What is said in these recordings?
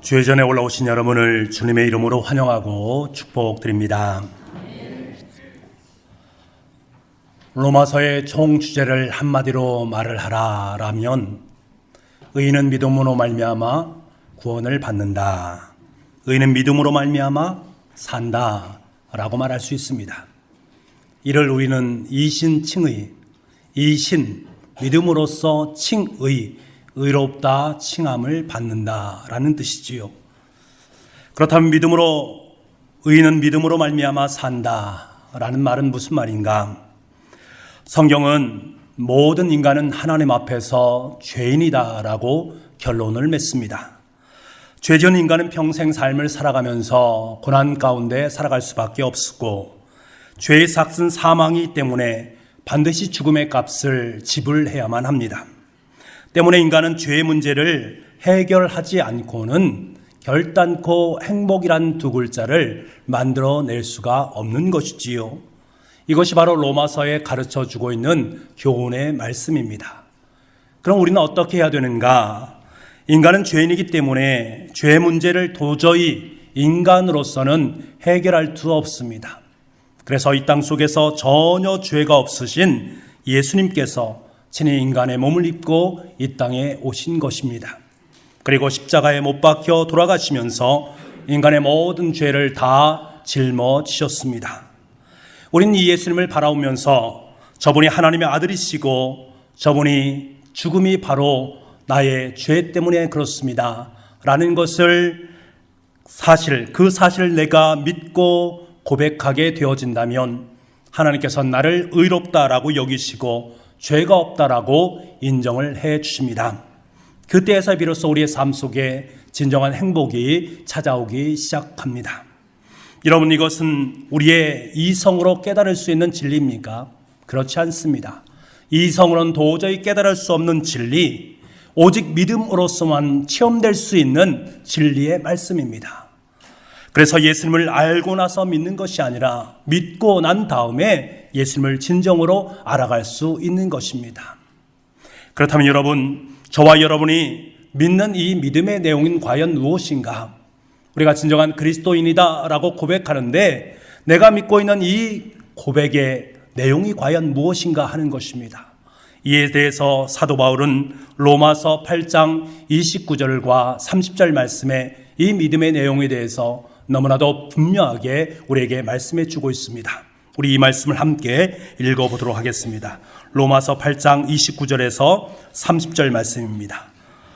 주의 전에 올라오신 여러분을 주님의 이름으로 환영하고 축복드립니다. 로마서의 총 주제를 한마디로 말을 하라라면 의인은 믿음으로 말미암아 구원을 받는다. 의인은 믿음으로 말미암아 산다라고 말할 수 있습니다. 이를 우리는 이신칭의, 이신 믿음으로써 칭의, 의롭다 칭함을 받는다라는 뜻이지요. 그렇다면 의인은 믿음으로 말미암아 산다라는 말은 무슨 말인가? 성경은 모든 인간은 하나님 앞에서 죄인이다라고 결론을 맺습니다. 죄지은 인간은 평생 삶을 살아가면서 고난 가운데 살아갈 수밖에 없었고, 죄의 삭슨 사망이기 때문에 반드시 죽음의 값을 지불해야만 합니다. 때문에 인간은 죄의 문제를 해결하지 않고는 결단코 행복이란 두 글자를 만들어낼 수가 없는 것이지요. 이것이 바로 로마서에 가르쳐주고 있는 교훈의 말씀입니다. 그럼 우리는 어떻게 해야 되는가? 인간은 죄인이기 때문에 죄의 문제를 도저히 인간으로서는 해결할 수 없습니다. 그래서 이 땅 속에서 전혀 죄가 없으신 예수님께서 친히 인간의 몸을 입고 이 땅에 오신 것입니다. 그리고 십자가에 못 박혀 돌아가시면서 인간의 모든 죄를 다 짊어지셨습니다. 우리는 이 예수님을 바라보면서 저분이 하나님의 아들이시고 저분이 죽음이 바로 나의 죄 때문에 그렇습니다 라는 것을 그 사실을 내가 믿고 고백하게 되어진다면 하나님께서 나를 의롭다라고 여기시고 죄가 없다라고 인정을 해 주십니다. 그때에서 비로소 우리의 삶 속에 진정한 행복이 찾아오기 시작합니다. 여러분, 이것은 우리의 이성으로 깨달을 수 있는 진리입니까? 그렇지 않습니다. 이성으로는 도저히 깨달을 수 없는 진리, 오직 믿음으로서만 체험될 수 있는 진리의 말씀입니다. 그래서 예수님을 알고 나서 믿는 것이 아니라 믿고 난 다음에 예수님을 진정으로 알아갈 수 있는 것입니다. 그렇다면 여러분, 저와 여러분이 믿는 이 믿음의 내용은 과연 무엇인가? 우리가 진정한 그리스도인이다 라고 고백하는데 내가 믿고 있는 이 고백의 내용이 과연 무엇인가 하는 것입니다. 이에 대해서 사도 바울은 로마서 8장 29절과 30절 말씀에 이 믿음의 내용에 대해서 너무나도 분명하게 우리에게 말씀해 주고 있습니다. 우리 이 말씀을 함께 읽어보도록 하겠습니다. 로마서 8장 29절에서 30절 말씀입니다.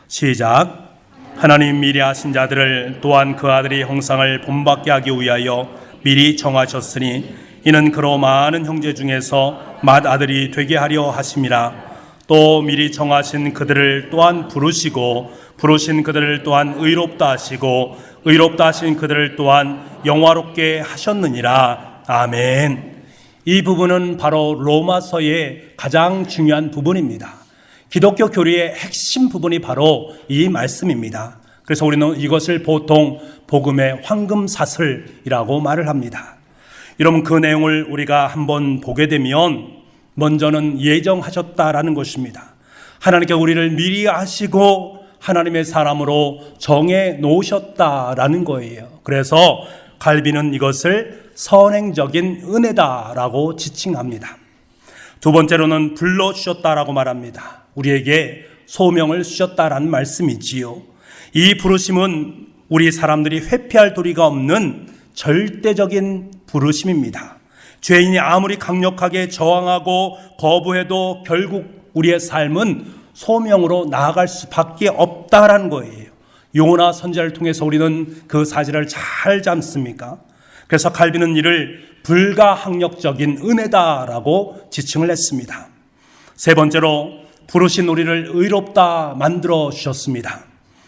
시작. 하나님 미리 하신 자들을 또한 그 아들의 형상을 본받게 하기 위하여 미리 정하셨으니 이는 그로 많은 형제 중에서 맏아들이 되게 하려 하심이라. 또 미리 정하신 그들을 또한 부르신 그들을 또한 의롭다 하시고 의롭다 하신 그들을 또한 영화롭게 하셨느니라. 아멘. 이 부분은 바로 로마서의 가장 중요한 부분입니다. 기독교 교리의 핵심 부분이 바로 이 말씀입니다. 그래서 우리는 이것을 보통 복음의 황금사슬이라고 말을 합니다. 여러분, 그 내용을 우리가 한번 보게 되면 먼저는 예정하셨다라는 것입니다. 하나님께 우리를 미리 아시고 하나님의 사람으로 정해 놓으셨다라는 거예요. 그래서 갈비는 이것을 선행적인 은혜다라고 지칭합니다. 두 번째로는 불러주셨다라고 말합니다. 우리에게 소명을 주셨다라는 말씀이지요. 이 부르심은 우리 사람들이 회피할 도리가 없는 절대적인 부르심입니다. 죄인이 아무리 강력하게 저항하고 거부해도 결국 우리의 삶은 소명으로 나아갈 수밖에 없다라는 거예요. 요나 선지자를 통해서 우리는 그 사실을 잘 잡습니까? 그래서 칼빈은 이를 불가항력적인 은혜다라고 지칭을 했습니다. 세 번째로 부르신 우리를 의롭다 만들어 주셨습니다.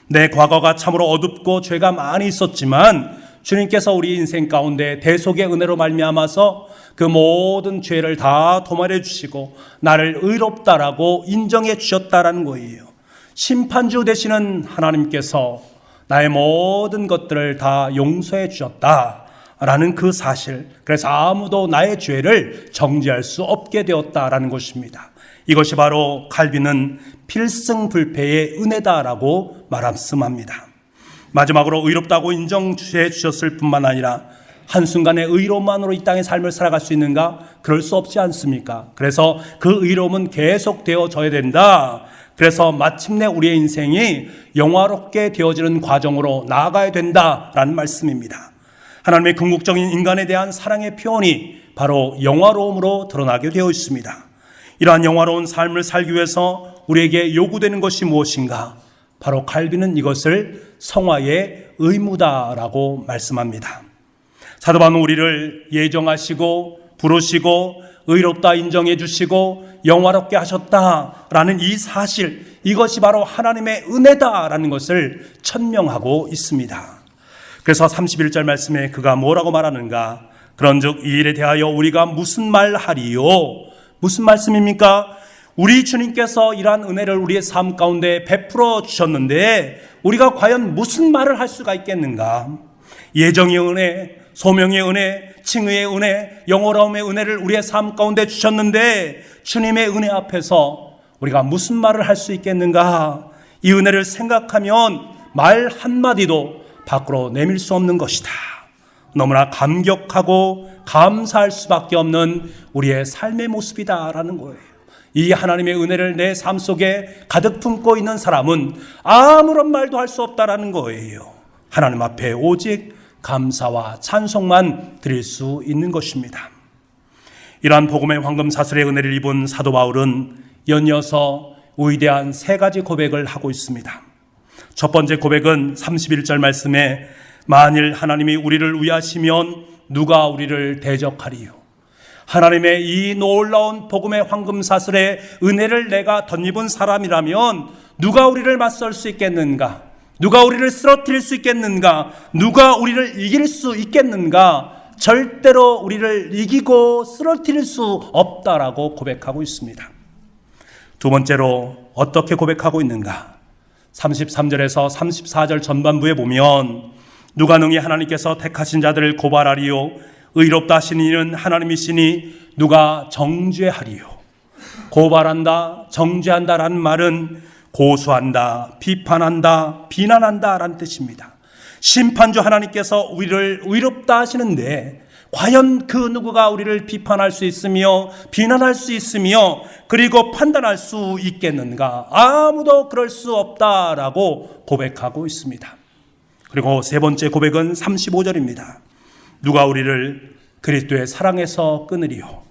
내 과거가 참으로 어둡고 죄가 많이 있었지만 주님께서 우리 인생 가운데 대속의 은혜로 말미암아서 그 모든 죄를 다 도말해 주시고 나를 의롭다라고 인정해 주셨다라는 거예요. 심판주 되시는 하나님께서 나의 모든 것들을 다 용서해 주셨다라는 그 사실, 그래서 아무도 나의 죄를 정죄할 수 없게 되었다라는 것입니다. 이것이 바로 칼빈은 필승불패의 은혜다라고 말씀합니다. 마지막으로 의롭다고 인정해 주셨을 뿐만 아니라 한순간의 의로움만으로 이 땅의 삶을 살아갈 수 있는가? 그럴 수 없지 않습니까? 그래서 그 의로움은 계속되어져야 된다. 그래서 마침내 우리의 인생이 영화롭게 되어지는 과정으로 나아가야 된다라는 말씀입니다. 하나님의 궁극적인 인간에 대한 사랑의 표현이 바로 영화로움으로 드러나게 되어 있습니다. 이러한 영화로운 삶을 살기 위해서 우리에게 요구되는 것이 무엇인가? 바로 칼빈은 이것을 성화의 의무다라고 말씀합니다. 사도 바울은 우리를 예정하시고 부르시고 의롭다 인정해 주시고 영화롭게 하셨다라는 이 사실, 이것이 바로 하나님의 은혜다라는 것을 천명하고 있습니다. 그래서 31절 말씀에 그가 뭐라고 말하는가? 그런즉 이 일에 대하여 우리가 무슨 말하리요? 무슨 말씀입니까? 우리 주님께서 이러한 은혜를 우리의 삶 가운데 베풀어 주셨는데 우리가 과연 무슨 말을 할 수가 있겠는가? 예정의 은혜, 소명의 은혜, 칭의의 은혜, 영원함의 은혜를 우리의 삶 가운데 주셨는데 주님의 은혜 앞에서 우리가 무슨 말을 할 수 있겠는가? 이 은혜를 생각하면 말 한마디도 밖으로 내밀 수 없는 것이다. 너무나 감격하고 감사할 수밖에 없는 우리의 삶의 모습이다라는 거예요. 이 하나님의 은혜를 내 삶 속에 가득 품고 있는 사람은 아무런 말도 할 수 없다라는 거예요. 하나님 앞에 오직 감사와 찬송만 드릴 수 있는 것입니다. 이러한 복음의 황금 사슬의 은혜를 입은 사도 바울은 연이어서 위대한 세 가지 고백을 하고 있습니다. 첫 번째 고백은 31절 말씀에 만일 하나님이 우리를 위하시면 누가 우리를 대적하리요? 하나님의 이 놀라운 복음의 황금 사슬의 은혜를 내가 덧입은 사람이라면 누가 우리를 맞설 수 있겠는가? 누가 우리를 쓰러뜨릴 수 있겠는가? 누가 우리를 이길 수 있겠는가? 절대로 우리를 이기고 쓰러뜨릴 수 없다라고 고백하고 있습니다. 두 번째로 어떻게 고백하고 있는가? 33절에서 34절 전반부에 보면 누가 능히 하나님께서 택하신 자들을 고발하리요? 의롭다 하신 이는 하나님이시니 누가 정죄하리요? 고발한다, 정죄한다라는 말은 고소한다, 비판한다, 비난한다 라는 뜻입니다. 심판주 하나님께서 우리를 의롭다 하시는데 과연 그 누구가 우리를 비판할 수 있으며 비난할 수 있으며 그리고 판단할 수 있겠는가? 아무도 그럴 수 없다라고 고백하고 있습니다. 그리고 세 번째 고백은 35절입니다. 누가 우리를 그리스도의 사랑에서 끊으리요?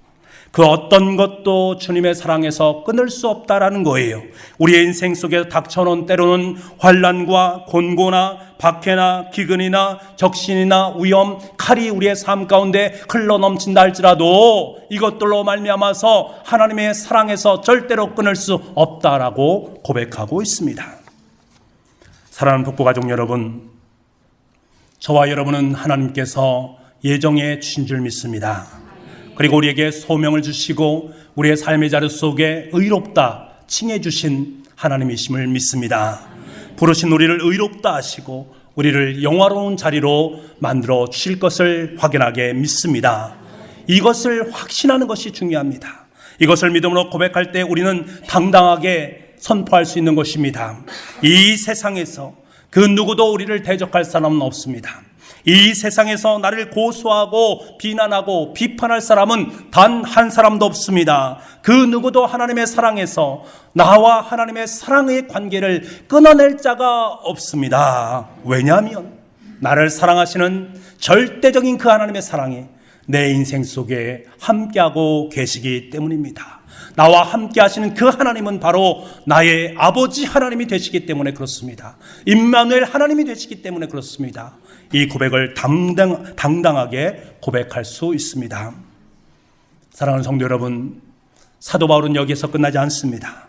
그 어떤 것도 주님의 사랑에서 끊을 수 없다라는 거예요. 우리의 인생 속에 닥쳐놓은 때로는 환난과 곤고나 박해나 기근이나 적신이나 위험, 칼이 우리의 삶 가운데 흘러넘친다 할지라도 이것들로 말미암아서 하나님의 사랑에서 절대로 끊을 수 없다라고 고백하고 있습니다. 사랑하는 북부가족 여러분, 저와 여러분은 하나님께서 예정해 주신 줄 믿습니다. 그리고 우리에게 소명을 주시고 우리의 삶의 자리 속에 의롭다 칭해 주신 하나님이심을 믿습니다. 부르신 우리를 의롭다 하시고 우리를 영화로운 자리로 만들어 주실 것을 확연하게 믿습니다. 이것을 확신하는 것이 중요합니다. 이것을 믿음으로 고백할 때 우리는 당당하게 선포할 수 있는 것입니다. 이 세상에서 그 누구도 우리를 대적할 사람은 없습니다. 이 세상에서 나를 고소하고 비난하고 비판할 사람은 단 한 사람도 없습니다. 그 누구도 하나님의 사랑에서 나와 하나님의 사랑의 관계를 끊어낼 자가 없습니다. 왜냐하면 나를 사랑하시는 절대적인 그 하나님의 사랑이 내 인생 속에 함께하고 계시기 때문입니다. 나와 함께 하시는 그 하나님은 바로 나의 아버지 하나님이 되시기 때문에 그렇습니다. 임마누엘 하나님이 되시기 때문에 그렇습니다. 이 고백을 당당하게 고백할 수 있습니다. 사랑하는 성도 여러분, 사도 바울은 여기에서 끝나지 않습니다.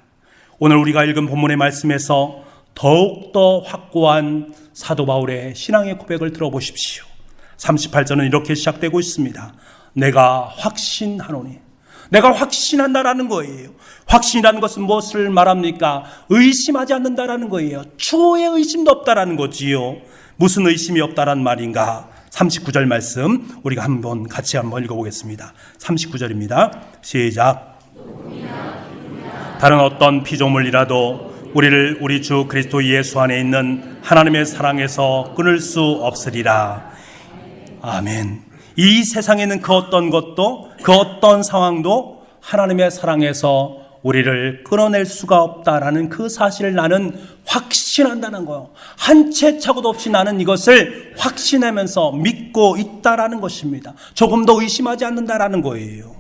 오늘 우리가 읽은 본문의 말씀에서 더욱더 확고한 사도 바울의 신앙의 고백을 들어보십시오. 38절은 이렇게 시작되고 있습니다. 내가 확신하노니. 내가 확신한다라는 거예요. 확신이라는 것은 무엇을 말합니까? 의심하지 않는다라는 거예요. 추호의 의심도 없다라는 거지요. 무슨 의심이 없다란 말인가? 39절 말씀 우리가 같이 한번 읽어보겠습니다. 39절입니다. 시작. 다른 어떤 피조물이라도 우리를 우리 주 그리스도 예수 안에 있는 하나님의 사랑에서 끊을 수 없으리라. 아멘. 이 세상에 있는 그 어떤 것도, 그 어떤 상황도 하나님의 사랑에서 우리를 끊어낼 수가 없다라는 그 사실을 나는 확신한다는 거예요. 한 채 착오도 없이 나는 이것을 확신하면서 믿고 있다라는 것입니다. 조금 더 의심하지 않는다라는 거예요.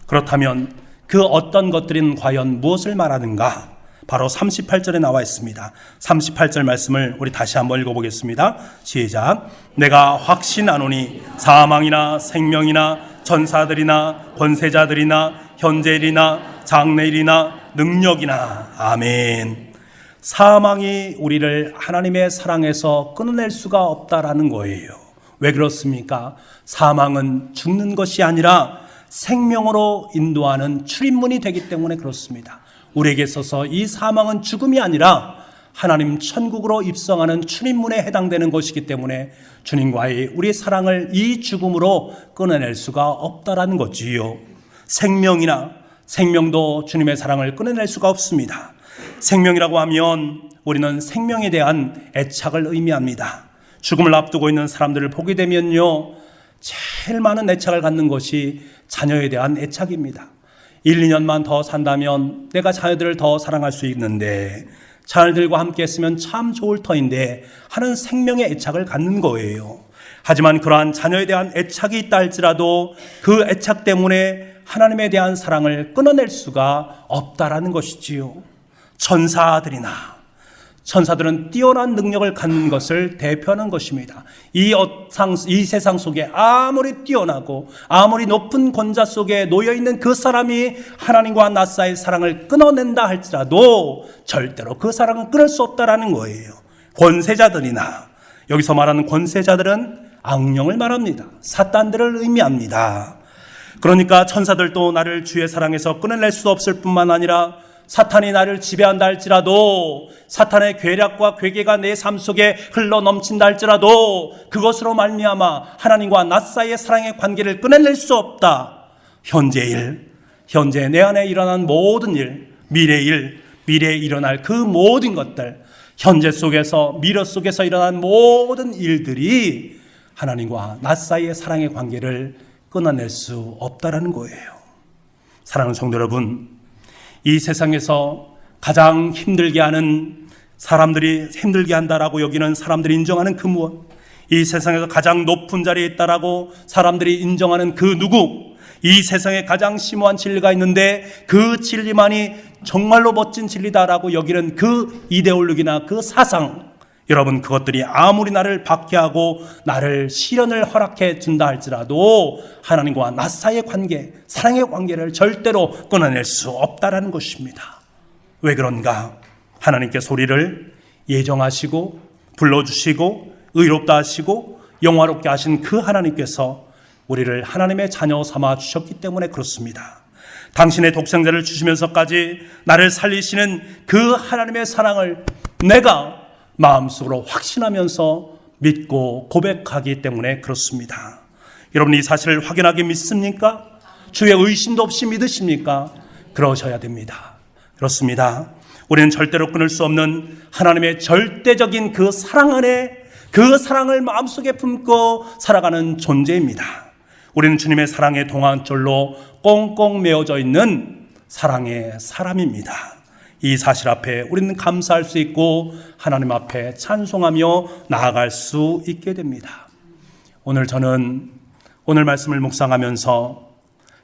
그렇다면 그 어떤 것들은 과연 무엇을 말하는가? 바로 38절에 나와 있습니다. 38절 말씀을 우리 다시 한번 읽어보겠습니다. 시작. 내가 확신하노니 사망이나 생명이나 전사들이나 권세자들이나 현재일이나 장래일이나 능력이나. 아멘. 사망이 우리를 하나님의 사랑에서 끊어낼 수가 없다라는 거예요. 왜 그렇습니까? 사망은 죽는 것이 아니라 생명으로 인도하는 출입문이 되기 때문에 그렇습니다. 우리에게 있어서 이 사망은 죽음이 아니라 하나님 천국으로 입성하는 출입문에 해당되는 것이기 때문에 주님과의 우리의 사랑을 이 죽음으로 끊어낼 수가 없다라는 거지요. 생명도 주님의 사랑을 끊어낼 수가 없습니다. 생명이라고 하면 우리는 생명에 대한 애착을 의미합니다. 죽음을 앞두고 있는 사람들을 보게 되면요, 제일 많은 애착을 갖는 것이 자녀에 대한 애착입니다. 1, 2년만 더 산다면 내가 자녀들을 더 사랑할 수 있는데, 자녀들과 함께 했으면 참 좋을 터인데 하는 생명의 애착을 갖는 거예요. 하지만 그러한 자녀에 대한 애착이 있다 할지라도 그 애착 때문에 하나님에 대한 사랑을 끊어낼 수가 없다라는 것이지요. 천사들은 뛰어난 능력을 갖는 것을 대표하는 것입니다. 이 세상 속에 아무리 뛰어나고 아무리 높은 권자 속에 놓여있는 그 사람이 하나님과 나 사이의 사랑을 끊어낸다 할지라도 절대로 그 사랑은 끊을 수 없다라는 거예요. 권세자들이나, 여기서 말하는 권세자들은 악령을 말합니다. 사탄들을 의미합니다. 그러니까 천사들도 나를 주의 사랑에서 끊어낼 수 없을 뿐만 아니라 사탄이 나를 지배한다 할지라도, 사탄의 괴략과 괴계가 내 삶 속에 흘러 넘친다 할지라도 그것으로 말미암아 하나님과 나 사이의 사랑의 관계를 끊어낼 수 없다. 현재 내 안에 일어난 모든 일, 미래에 일어날 그 모든 것들, 현재 속에서 미래 속에서 일어난 모든 일들이 하나님과 나 사이의 사랑의 관계를 끊어낼 수 없다라는 거예요. 사랑하는 성도 여러분, 이 세상에서 가장 힘들게 하는 사람들이, 힘들게 한다라고 여기는 사람들이 인정하는 그 무엇, 이 세상에서 가장 높은 자리에 있다라고 사람들이 인정하는 그 누구, 이 세상에 가장 심오한 진리가 있는데 그 진리만이 정말로 멋진 진리다라고 여기는 그 이데올로기나 그 사상, 여러분, 그것들이 아무리 나를 박해하고 나를 시련을 허락해 준다 할지라도 하나님과 나 사이의 관계, 사랑의 관계를 절대로 끊어낼 수 없다라는 것입니다. 왜 그런가? 하나님께서 우리를 예정하시고 불러주시고 의롭다 하시고 영화롭게 하신 그 하나님께서 우리를 하나님의 자녀 삼아 주셨기 때문에 그렇습니다. 당신의 독생자를 주시면서까지 나를 살리시는 그 하나님의 사랑을 내가 마음속으로 확신하면서 믿고 고백하기 때문에 그렇습니다. 여러분, 이 사실을 확연하게 믿습니까? 주의 의심도 없이 믿으십니까? 그러셔야 됩니다. 그렇습니다. 우리는 절대로 끊을 수 없는 하나님의 절대적인 그 사랑 안에 그 사랑을 마음속에 품고 살아가는 존재입니다. 우리는 주님의 사랑의 동안줄로 꽁꽁 메어져 있는 사랑의 사람입니다. 이 사실 앞에 우리는 감사할 수 있고 하나님 앞에 찬송하며 나아갈 수 있게 됩니다. 저는 오늘 말씀을 묵상하면서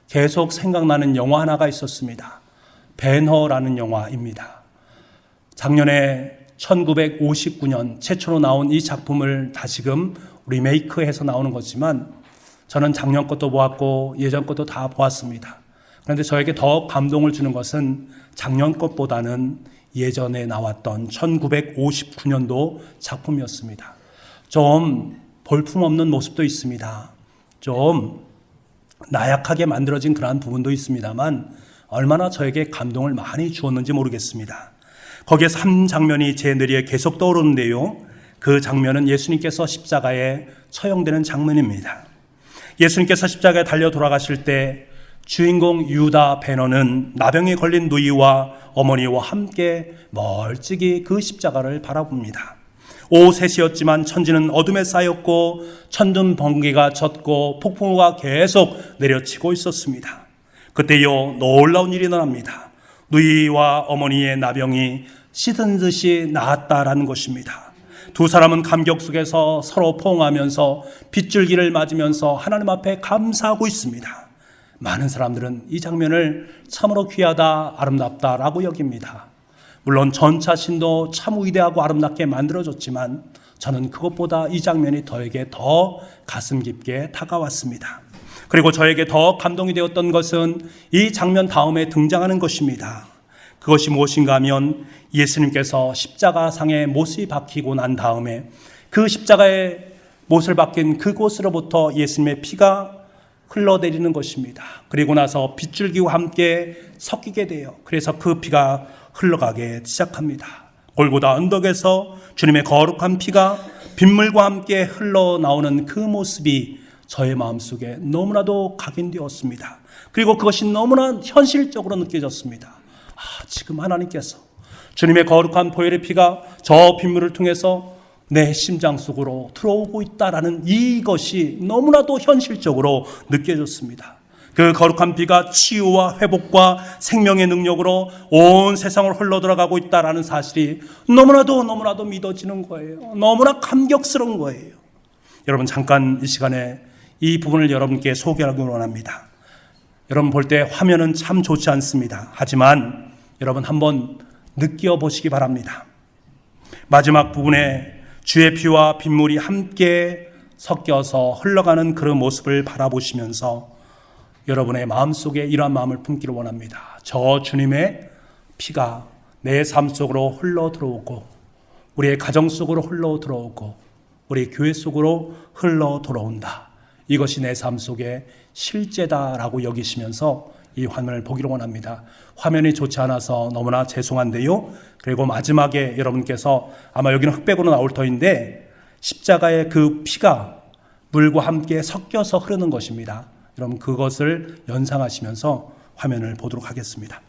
계속 생각나는 영화 하나가 있었습니다. 벤허라는 영화입니다. 작년에 1959년 최초로 나온 이 작품을 다시금 리메이크해서 나오는 거지만 저는 작년 것도 보았고 예전 것도 다 보았습니다. 그런데 저에게 더 감동을 주는 것은 작년 것보다는 예전에 나왔던 1959년도 작품이었습니다. 좀 볼품없는 모습도 있습니다. 좀 나약하게 만들어진 그러한 부분도 있습니다만 얼마나 저에게 감동을 많이 주었는지 모르겠습니다. 거기에서 한 장면이 제 뇌리에 계속 떠오르는데요. 그 장면은 예수님께서 십자가에 처형되는 장면입니다. 예수님께서 십자가에 달려 돌아가실 때 주인공 유다 베너는 나병에 걸린 누이와 어머니와 함께 멀찍이 그 십자가를 바라봅니다. 오후 3시였지만 천지는 어둠에 쌓였고 천둥 번개가 쳤고 폭풍우가 계속 내려치고 있었습니다. 그때요 놀라운 일이 일어납니다. 누이와 어머니의 나병이 씻은 듯이 나았다라는 것입니다. 두 사람은 감격 속에서 서로 포옹하면서 빗줄기를 맞으면서 하나님 앞에 감사하고 있습니다. 많은 사람들은 이 장면을 참으로 귀하다, 아름답다라고 여깁니다. 물론 전차신도 참 위대하고 아름답게 만들어졌지만 저는 그것보다 이 장면이 저에게 더 가슴 깊게 다가왔습니다. 그리고 저에게 더 감동이 되었던 것은 이 장면 다음에 등장하는 것입니다. 그것이 무엇인가 하면 예수님께서 십자가상에 못이 박히고 난 다음에 그 십자가에 못을 박힌 그곳으로부터 예수님의 피가 흘러내리는 것입니다. 그리고 나서 빗줄기와 함께 섞이게 돼요. 그래서 그 피가 흘러가기 시작합니다. 골고다 언덕에서 주님의 거룩한 피가 빗물과 함께 흘러나오는 그 모습이 저의 마음속에 너무나도 각인되었습니다. 그리고 그것이 너무나 현실적으로 느껴졌습니다. 지금 하나님께서 주님의 거룩한 보혈의 피가 저 빗물을 통해서 내 심장 속으로 들어오고 있다라는 이것이 너무나도 현실적으로 느껴졌습니다. 그 거룩한 피가 치유와 회복과 생명의 능력으로 온 세상을 흘러들어가고 있다라는 사실이 너무나도 믿어지는 거예요. 너무나 감격스러운 거예요. 여러분 잠깐 이 시간에 이 부분을 여러분께 소개하기 원합니다. 여러분 볼 때 화면은 참 좋지 않습니다. 하지만 여러분 한번 느껴보시기 바랍니다. 마지막 부분에 주의 피와 빗물이 함께 섞여서 흘러가는 그런 모습을 바라보시면서 여러분의 마음속에 이러한 마음을 품기를 원합니다. 저 주님의 피가 내 삶 속으로 흘러 들어오고 우리의 가정 속으로 흘러 들어오고 우리 교회 속으로 흘러 들어온다. 이것이 내 삶 속에 실제다라고 여기시면서 이 화면을 보기를 원합니다. 화면이 좋지 않아서 너무나 죄송한데요. 그리고 마지막에 여러분께서 아마 여기는 흑백으로 나올 터인데 십자가의 그 피가 물과 함께 섞여서 흐르는 것입니다. 여러분 그것을 연상하시면서 화면을 보도록 하겠습니다.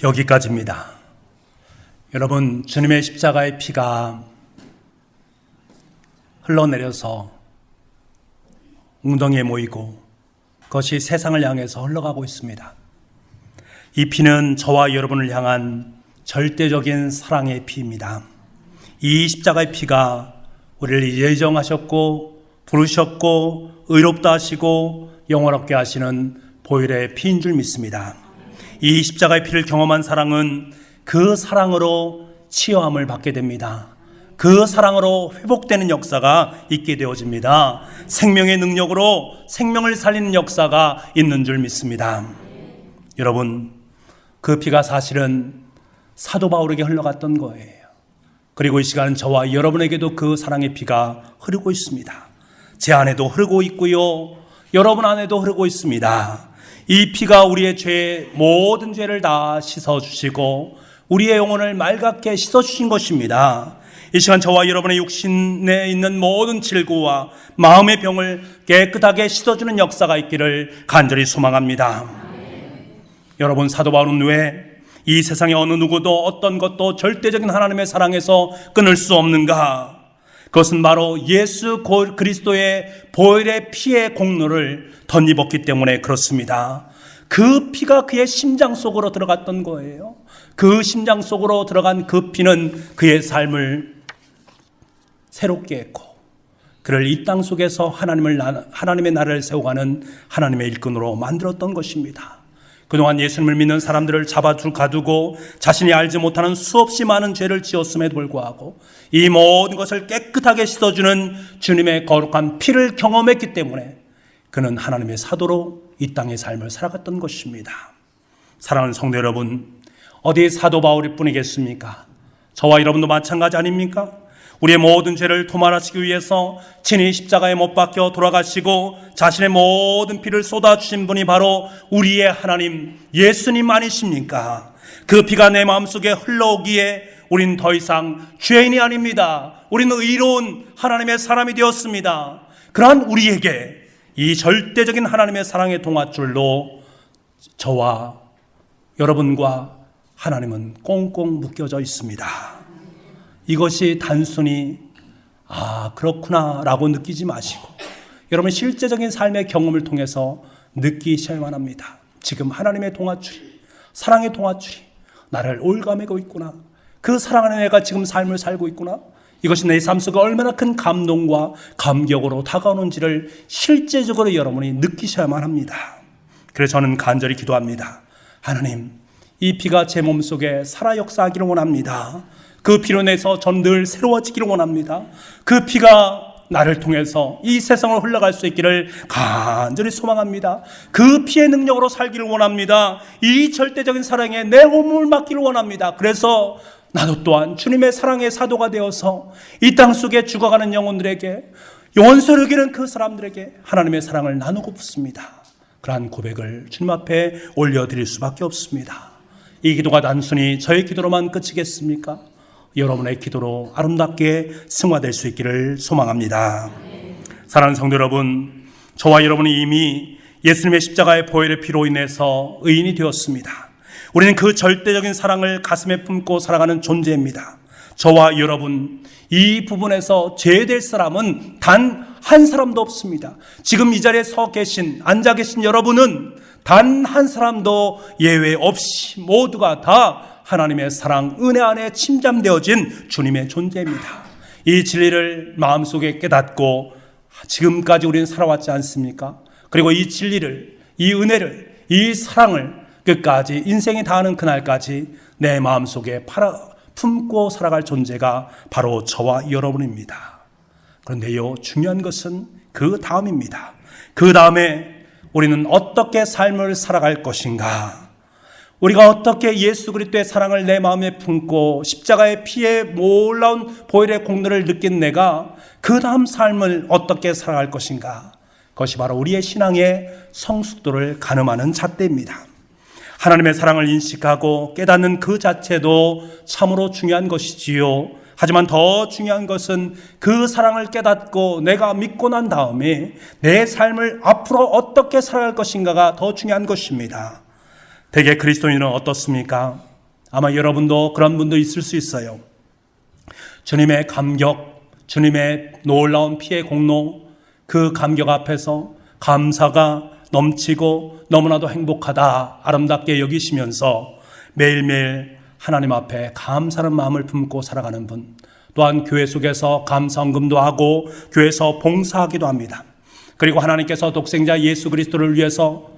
여기까지입니다. 여러분, 주님의 십자가의 피가 흘러내려서 웅덩이에 모이고 그것이 세상을 향해서 흘러가고 있습니다. 이 피는 저와 여러분을 향한 절대적인 사랑의 피입니다. 이 십자가의 피가 우리를 예정하셨고 부르셨고 의롭다 하시고 영원롭게 하시는 보혈의 피인 줄 믿습니다. 이 십자가의 피를 경험한 사랑은 그 사랑으로 치유함을 받게 됩니다. 그 사랑으로 회복되는 역사가 있게 되어집니다. 생명의 능력으로 생명을 살리는 역사가 있는 줄 믿습니다. 여러분, 그 피가 사실은 사도 바울에게 흘러갔던 거예요. 그리고 이 시간은 저와 여러분에게도 그 사랑의 피가 흐르고 있습니다. 제 안에도 흐르고 있고요, 여러분 안에도 흐르고 있습니다. 이 피가 우리의 모든 죄를 다 씻어주시고 우리의 영혼을 맑게 씻어주신 것입니다. 이 시간 저와 여러분의 육신에 있는 모든 질고와 마음의 병을 깨끗하게 씻어주는 역사가 있기를 간절히 소망합니다. 여러분, 사도 바울은 왜 이 세상의 어느 누구도 어떤 것도 절대적인 하나님의 사랑에서 끊을 수 없는가? 그것은 바로 예수 그리스도의 보혈의 피의 공로를 덧입었기 때문에 그렇습니다. 그 피가 그의 심장 속으로 들어갔던 거예요. 그 심장 속으로 들어간 그 피는 그의 삶을 새롭게 했고 그를 이 땅 속에서 하나님의 나라를 세워가는 하나님의 일꾼으로 만들었던 것입니다. 그동안 예수님을 믿는 사람들을 가두고 자신이 알지 못하는 수없이 많은 죄를 지었음에도 불구하고 이 모든 것을 깨끗하게 씻어주는 주님의 거룩한 피를 경험했기 때문에 그는 하나님의 사도로 이 땅의 삶을 살아갔던 것입니다. 사랑하는 성도 여러분, 어디 사도 바울일 뿐이겠습니까? 저와 여러분도 마찬가지 아닙니까? 우리의 모든 죄를 도말하시기 위해서 친히 십자가에 못 박혀 돌아가시고 자신의 모든 피를 쏟아주신 분이 바로 우리의 하나님 예수님 아니십니까? 그 피가 내 마음속에 흘러오기에 우린 더 이상 죄인이 아닙니다. 우리는 의로운 하나님의 사람이 되었습니다. 그러한 우리에게 이 절대적인 하나님의 사랑의 동아줄로 저와 여러분과 하나님은 꽁꽁 묶여져 있습니다. 이것이 단순히 그렇구나 라고 느끼지 마시고 여러분 실제적인 삶의 경험을 통해서 느끼셔야만 합니다. 지금 하나님의 동아줄이, 사랑의 동아줄이 나를 올가매고 있구나. 그 사랑 안에 내가 지금 삶을 살고 있구나. 이것이 내 삶 속에 얼마나 큰 감동과 감격으로 다가오는지를 실제적으로 여러분이 느끼셔야만 합니다. 그래서 저는 간절히 기도합니다. 하나님, 이 피가 제 몸속에 살아 역사하기를 원합니다. 그 피로 인해서 전 늘 새로워지기를 원합니다. 그 피가 나를 통해서 이 세상을 흘러갈 수 있기를 간절히 소망합니다. 그 피의 능력으로 살기를 원합니다. 이 절대적인 사랑에 내 몸을 맡기를 원합니다. 그래서 나도 또한 주님의 사랑의 사도가 되어서 이 땅 속에 죽어가는 영혼들에게, 영혼소를 이기는 그 사람들에게 하나님의 사랑을 나누고 싶습니다. 그러한 고백을 주님 앞에 올려드릴 수밖에 없습니다. 이 기도가 단순히 저의 기도로만 그치겠습니까? 여러분의 기도로 아름답게 승화될 수 있기를 소망합니다. 사랑하는 성도 여러분, 저와 여러분이 이미 예수님의 십자가의 보혈의 피로 인해서 의인이 되었습니다. 우리는 그 절대적인 사랑을 가슴에 품고 살아가는 존재입니다. 저와 여러분, 이 부분에서 죄될 사람은 단 한 사람도 없습니다. 지금 이 자리에 앉아 계신 여러분은 단 한 사람도 예외 없이 모두가 다 하나님의 사랑, 은혜 안에 침잠되어진 주님의 존재입니다. 이 진리를 마음속에 깨닫고 지금까지 우리는 살아왔지 않습니까? 그리고 이 진리를, 이 은혜를, 이 사랑을 끝까지 인생이 다하는 그날까지 내 마음속에 품고 살아갈 존재가 바로 저와 여러분입니다. 그런데요, 중요한 것은 그 다음입니다. 그 다음에 우리는 어떻게 삶을 살아갈 것인가? 우리가 어떻게 예수 그리스도의 사랑을 내 마음에 품고 십자가의 피에 놀라운 보혈의 공로를 느낀 내가 그 다음 삶을 어떻게 살아갈 것인가? 그것이 바로 우리의 신앙의 성숙도를 가늠하는 잣대입니다. 하나님의 사랑을 인식하고 깨닫는 그 자체도 참으로 중요한 것이지요. 하지만 더 중요한 것은 그 사랑을 깨닫고 내가 믿고 난 다음에 내 삶을 앞으로 어떻게 살아갈 것인가가 더 중요한 것입니다. 대개 그리스도인은 어떻습니까? 아마 여러분도 그런 분도 있을 수 있어요. 주님의 감격, 주님의 놀라운 피의 공로, 그 감격 앞에서 감사가 넘치고 너무나도 행복하다, 아름답게 여기시면서 매일매일 하나님 앞에 감사하는 마음을 품고 살아가는 분, 또한 교회 속에서 감사헌금도 하고 교회에서 봉사하기도 합니다. 그리고 하나님께서 독생자 예수 그리스도를 위해서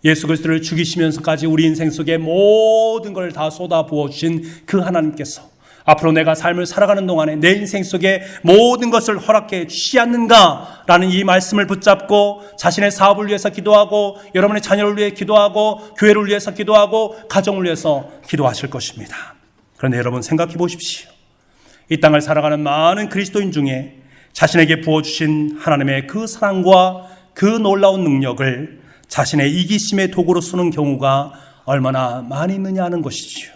예수 그리스도를 죽이시면서까지 우리 인생 속에 모든 걸 다 쏟아 부어주신 그 하나님께서 앞으로 내가 삶을 살아가는 동안에 내 인생 속에 모든 것을 허락해 주시지 않는가라는 이 말씀을 붙잡고 자신의 사업을 위해서 기도하고 여러분의 자녀를 위해 기도하고 교회를 위해서 기도하고 가정을 위해서 기도하실 것입니다. 그런데 여러분 생각해 보십시오. 이 땅을 살아가는 많은 그리스도인 중에 자신에게 부어주신 하나님의 그 사랑과 그 놀라운 능력을 자신의 이기심의 도구로 쓰는 경우가 얼마나 많이 있느냐 하는 것이지요.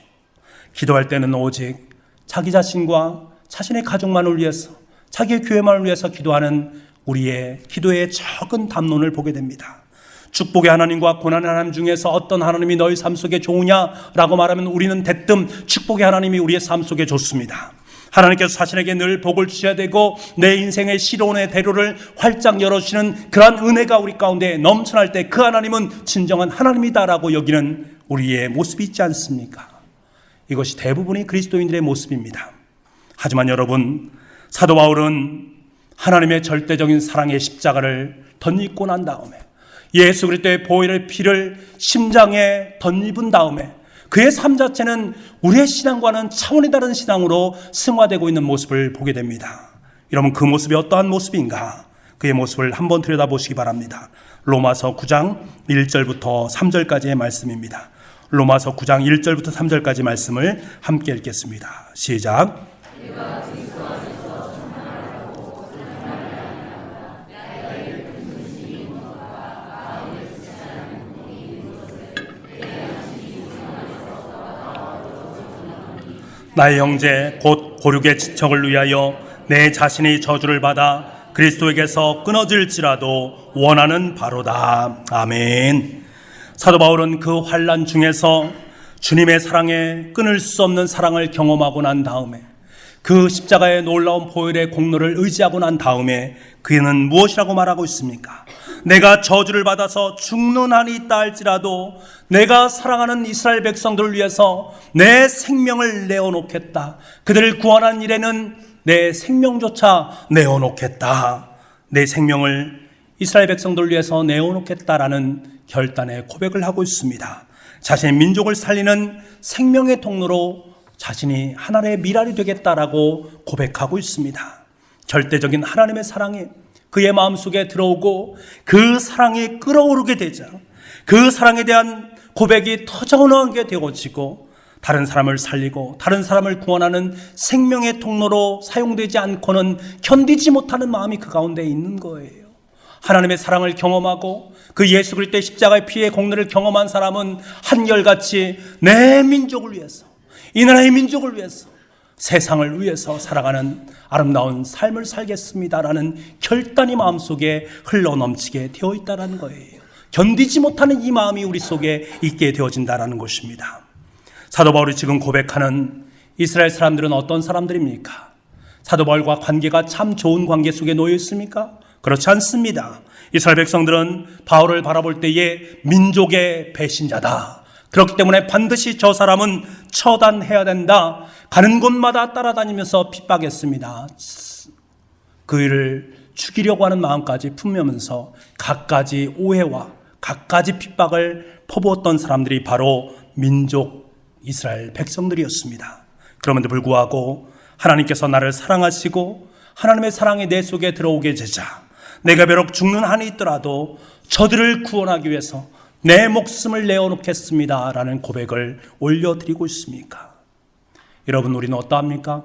기도할 때는 오직 자기 자신과 자신의 가족만을 위해서, 자기의 교회만을 위해서 기도하는 우리의 기도의 적은 담론을 보게 됩니다. 축복의 하나님과 고난의 하나님 중에서 어떤 하나님이 너희 삶 속에 좋으냐라고 말하면 우리는 대뜸 축복의 하나님이 우리의 삶 속에 좋습니다. 하나님께서 자신에게 늘 복을 주셔야 되고 내 인생의 시론의 대로를 활짝 열어주시는 그러한 은혜가 우리 가운데 넘쳐날 때 그 하나님은 진정한 하나님이다라고 여기는 우리의 모습이 있지 않습니까? 이것이 대부분의 그리스도인들의 모습입니다. 하지만 여러분, 사도 바울은 하나님의 절대적인 사랑의 십자가를 덧입고 난 다음에 예수 그리스도의 보혈의 피를 심장에 덧입은 다음에 그의 삶 자체는 우리의 신앙과는 차원이 다른 신앙으로 승화되고 있는 모습을 보게 됩니다. 여러분, 그 모습이 어떠한 모습인가? 그의 모습을 한번 들여다보시기 바랍니다. 로마서 9장 1절부터 3절까지의 말씀입니다. 로마서 9장 1절부터 3절까지 말씀을 함께 읽겠습니다. 시작. 나의 형제 곧 고륙의 지척을 위하여 내 자신이 저주를 받아 그리스도에게서 끊어질지라도 원하는 바로다. 아멘. 사도 바울은 그 환난 중에서 주님의 사랑에 끊을 수 없는 사랑을 경험하고 난 다음에 그 십자가의 놀라운 보혈의 공로를 의지하고 난 다음에 그는 무엇이라고 말하고 있습니까? 내가 저주를 받아서 죽는 한이 있다 할지라도 내가 사랑하는 이스라엘 백성들을 위해서 내 생명을 내어놓겠다. 그들을 구원한 일에는 내 생명조차 내어놓겠다. 내 생명을 이스라엘 백성들을 위해서 내어놓겠다라는 결단의 고백을 하고 있습니다. 자신의 민족을 살리는 생명의 통로로 자신이 하나님의 미랄이 되겠다라고 고백하고 있습니다. 절대적인 하나님의 사랑이 그의 마음속에 들어오고 그 사랑이 끓어오르게 되자 그 사랑에 대한 고백이 터져나오게 되어지고 다른 사람을 살리고 다른 사람을 구원하는 생명의 통로로 사용되지 않고는 견디지 못하는 마음이 그 가운데 있는 거예요. 하나님의 사랑을 경험하고 그 예수 그리스도의 십자가의 피의 공로를 경험한 사람은 한결같이 내 민족을 위해서, 이 나라의 민족을 위해서, 세상을 위해서 살아가는 아름다운 삶을 살겠습니다라는 결단이 마음속에 흘러넘치게 되어 있다는 거예요. 견디지 못하는 이 마음이 우리 속에 있게 되어진다는 것입니다. 사도 바울이 지금 고백하는 이스라엘 사람들은 어떤 사람들입니까? 사도 바울과 관계가 참 좋은 관계 속에 놓여 있습니까? 그렇지 않습니다. 이스라엘 백성들은 바울을 바라볼 때에 민족의 배신자다. 그렇기 때문에 반드시 저 사람은 처단해야 된다. 가는 곳마다 따라다니면서 핍박했습니다. 그를 죽이려고 하는 마음까지 품으면서 갖가지 오해와 갖가지 핍박을 퍼부었던 사람들이 바로 민족 이스라엘 백성들이었습니다. 그럼에도 불구하고 하나님께서 나를 사랑하시고 하나님의 사랑이 내 속에 들어오게 되자 내가 비록 죽는 한이 있더라도 저들을 구원하기 위해서 내 목숨을 내어놓겠습니다 라는 고백을 올려드리고 있습니까? 여러분, 우리는 어떠합니까?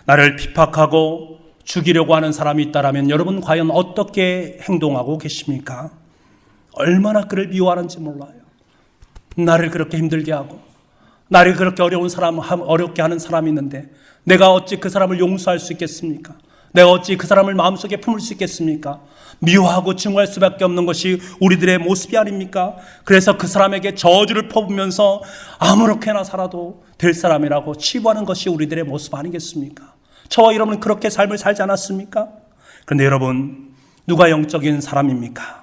나를 핍박하고 죽이려고 하는 사람이 있다면 여러분 과연 어떻게 행동하고 계십니까? 얼마나 그를 미워하는지 몰라요. 나를 그렇게 힘들게 하고 나를 그렇게 어렵게 하는 사람이 있는데 내가 어찌 그 사람을 용서할 수 있겠습니까? 내가 어찌 그 사람을 마음속에 품을 수 있겠습니까? 미워하고 증오할 수밖에 없는 것이 우리들의 모습이 아닙니까? 그래서 그 사람에게 저주를 퍼부면서 아무렇게나 살아도 될 사람이라고 치부하는 것이 우리들의 모습 아니겠습니까? 저와 여러분은 그렇게 삶을 살지 않았습니까? 그런데 여러분, 누가 영적인 사람입니까?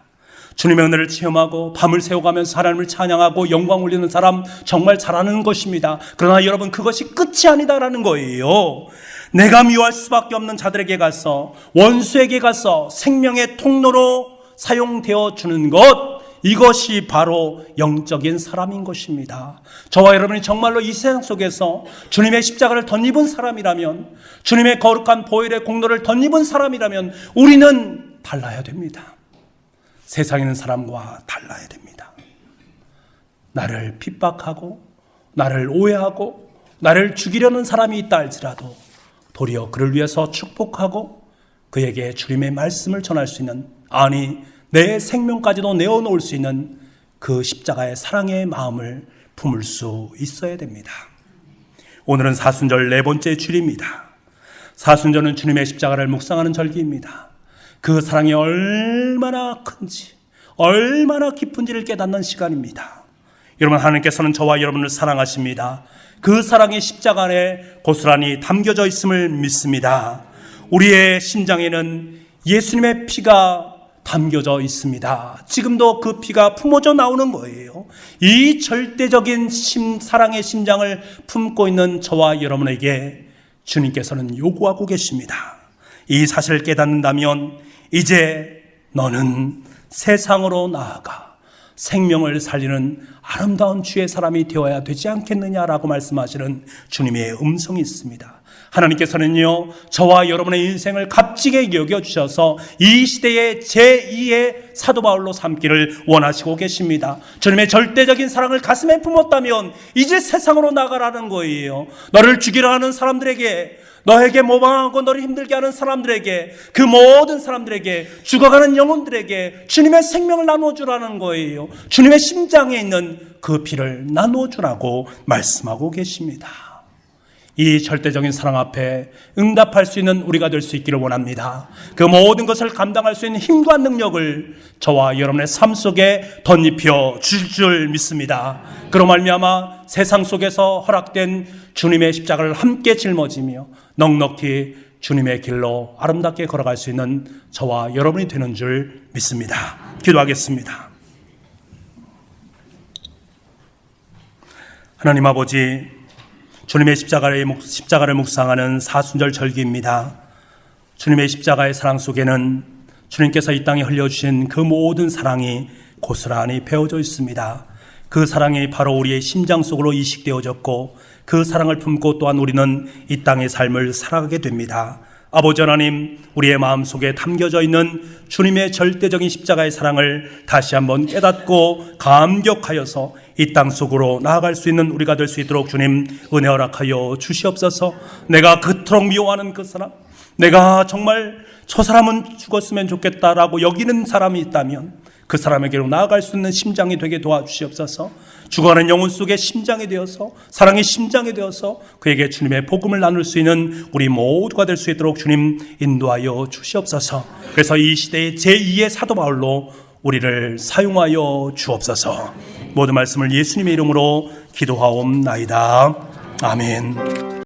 주님의 은혜를 체험하고 밤을 새워가면서 하나님을 찬양하고 영광 올리는 사람 정말 잘하는 것입니다. 그러나 여러분, 그것이 끝이 아니다라는 거예요. 내가 미워할 수밖에 없는 자들에게 가서, 원수에게 가서 생명의 통로로 사용되어 주는 것, 이것이 바로 영적인 사람인 것입니다. 저와 여러분이 정말로 이 세상 속에서 주님의 십자가를 덧입은 사람이라면, 주님의 거룩한 보혈의 공로를 덧입은 사람이라면 우리는 달라야 됩니다. 세상에 있는 사람과 달라야 됩니다. 나를 핍박하고 나를 오해하고 나를 죽이려는 사람이 있다 할지라도 도리어 그를 위해서 축복하고 그에게 주님의 말씀을 전할 수 있는, 아니 내 생명까지도 내어놓을 수 있는 그 십자가의 사랑의 마음을 품을 수 있어야 됩니다. 오늘은 사순절 네 번째 주일입니다. 사순절은 주님의 십자가를 묵상하는 절기입니다. 그 사랑이 얼마나 큰지, 얼마나 깊은지를 깨닫는 시간입니다. 여러분, 하나님께서는 저와 여러분을 사랑하십니다. 그 사랑이 십자가 안에 고스란히 담겨져 있음을 믿습니다. 우리의 심장에는 예수님의 피가 담겨져 있습니다. 지금도 그 피가 품어져 나오는 거예요. 이 절대적인 사랑의 심장을 품고 있는 저와 여러분에게 주님께서는 요구하고 계십니다. 이 사실을 깨닫는다면 이제 너는 세상으로 나아가 생명을 살리는 아름다운 주의 사람이 되어야 되지 않겠느냐라고 말씀하시는 주님의 음성이 있습니다. 하나님께서는요, 저와 여러분의 인생을 값지게 여겨주셔서 이 시대의 제2의 사도 바울로 삼기를 원하시고 계십니다. 주님의 절대적인 사랑을 가슴에 품었다면 이제 세상으로 나가라는 거예요. 너를 죽이려 하는 사람들에게, 너에게 모방하고 너를 힘들게 하는 사람들에게, 그 모든 사람들에게, 죽어가는 영혼들에게 주님의 생명을 나눠주라는 거예요. 주님의 심장에 있는 그 피를 나눠주라고 말씀하고 계십니다. 이 절대적인 사랑 앞에 응답할 수 있는 우리가 될 수 있기를 원합니다. 그 모든 것을 감당할 수 있는 힘과 능력을 저와 여러분의 삶 속에 덧입혀 주실 줄 믿습니다. 그로 말미암아 세상 속에서 허락된 주님의 십자가를 함께 짊어지며 넉넉히 주님의 길로 아름답게 걸어갈 수 있는 저와 여러분이 되는 줄 믿습니다. 기도하겠습니다. 하나님 아버지, 주님의 십자가를 묵상하는 사순절 절기입니다. 주님의 십자가의 사랑 속에는 주님께서 이 땅에 흘려주신 그 모든 사랑이 고스란히 배어져 있습니다. 그 사랑이 바로 우리의 심장 속으로 이식되어졌고 그 사랑을 품고 또한 우리는 이 땅의 삶을 살아가게 됩니다. 아버지 하나님, 우리의 마음속에 담겨져 있는 주님의 절대적인 십자가의 사랑을 다시 한번 깨닫고 감격하여서 이 땅 속으로 나아갈 수 있는 우리가 될 수 있도록 주님 은혜 허락하여 주시옵소서. 내가 그토록 미워하는 그 사람, 내가 정말 저 사람은 죽었으면 좋겠다라고 여기는 사람이 있다면 그 사람에게로 나아갈 수 있는 심장이 되게 도와주시옵소서. 죽어가는 영혼 속에 심장이 되어서, 사랑의 심장이 되어서 그에게 주님의 복음을 나눌 수 있는 우리 모두가 될 수 있도록 주님 인도하여 주시옵소서. 그래서 이 시대의 제2의 사도 바울로 우리를 사용하여 주옵소서. 모든 말씀을 예수님의 이름으로 기도하옵나이다. 아멘.